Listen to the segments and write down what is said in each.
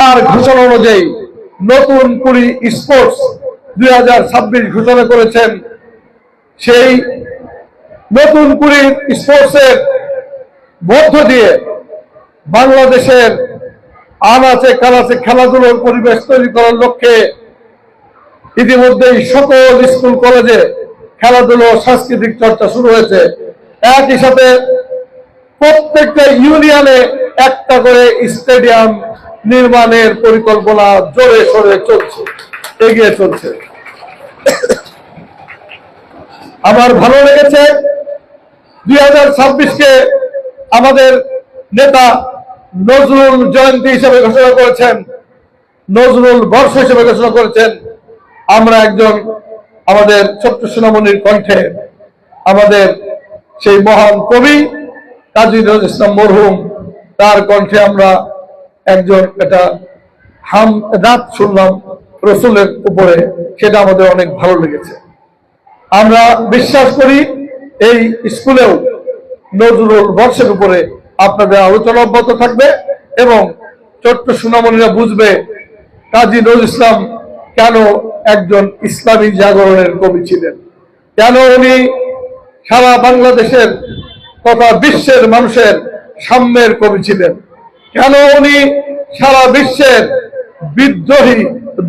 তার ঘোষণা অনুযায়ী নতুন কুড়ি স্পোর্টস 2026 ঘোষণা করেছেন। সেই নতুন কুড়ি স্পোর্টসের মধ্য দিয়ে বাংলাদেশের আনাচে কানাচে খেলাধুলার পরিবেশ তৈরি করার লক্ষ্যে ইতিমধ্যেই সকল স্কুল কলেজে খেলাধুলা সাংস্কৃতিক চর্চা শুরু হয়েছে। একই সাথে প্রত্যেকটা ইউনিয়নে একটা করে স্টেডিয়াম নির্মাণের পরিকল্পনা জোরে সোরে চলছে, এগিয়ে চলছে। আমার ভালো লেগেছে 2026-কে আমাদের নেতা নজরুল জয়ন্তী হিসেবে ঘোষণা করেছেন, নজরুল বর্ষ হিসেবে ঘোষণা করেছেন। আমরা একজন আমাদের ছোট্ট সোনামণির কণ্ঠে আমাদের সেই মহান কবি কাজী নজরুল ইসলাম মরহুম, তার কণ্ঠে আমরা একজন এটা হামদাত শুনলাম রসুলের উপরে, সেটা আমাদের অনেক ভালো লেগেছে। আমরা বিশ্বাস করি এই স্কুলেও নজরুল বর্ষের উপরে আপনাদের আলোচনা অব্যাহত থাকবে এবং ছোট্ট সোনামণিরা বুঝবে কাজী নজরুল ইসলাম কেন একজন ইসলামী জাগরণের কবি ছিলেন, কেন উনি সারা বাংলাদেশের তথা বিশ্বের মানুষের সাম্যের কবি ছিলেন, কেন উনি সারা বিশ্বের বিদ্রোহী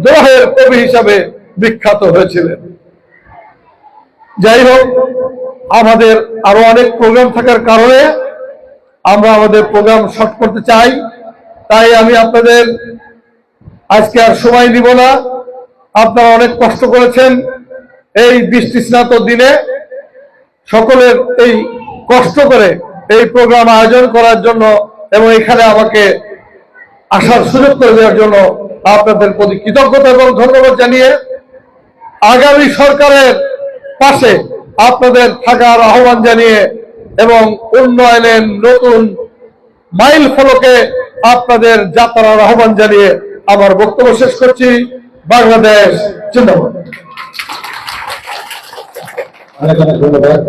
দ্রোহের কবি হিসাবে বিখ্যাত হয়েছিলেন। যাই হোক, আমাদের আরো অনেক প্রোগ্রাম থাকার কারণে আমরা আমাদের প্রোগ্রাম শর্ট করতে চাই, তাই আমি আপনাদের আজকে আর সময় দিব না। আপনারা অনেক কষ্ট করেছেন এই বৃষ্টি স্নাত দিনে, সকলের এই কষ্ট করে এই প্রোগ্রাম আয়োজন করার জন্য এবং এখানে আমাকে আসার সুযোগ করে দেওয়ার জন্য আপনাদের প্রতি কৃতজ্ঞতা এবং ধন্যবাদ জানিয়ে আগামী সরকারের পাশে আপনাদের থাকার আহ্বান জানিয়ে এবং উন্নয়নের নতুন মাইল ফলকে আপনাদের যাত্রার আহ্বান জানিয়ে আমার বক্তব্য শেষ করছি। বাংলাদেশ জিন্দাবাদ। অনেক অনেক ধন্যবাদ।